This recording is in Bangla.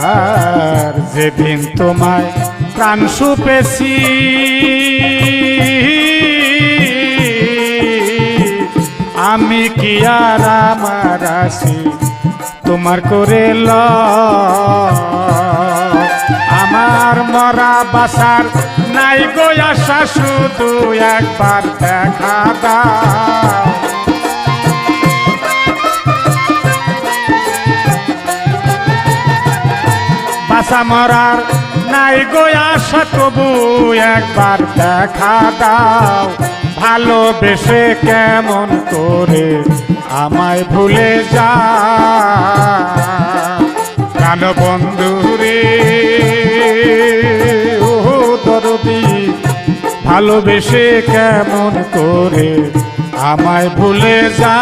আর যেদিন তোমায় প্রাণ সুপেছি আমি কি আর আমার আছি তোমার করে আমার মরা বাসার নাই গো আশা শুধু একবার দেখা দাও বাসা মরার নাই গো আশা তবু একবার দেখা দাও ভালোবেসে কেমন করে আমায় ভুলে যা প্রাণ বন্ধু রে ও দরদি ভালোবেসে কেমন করে আমায় ভুলে যা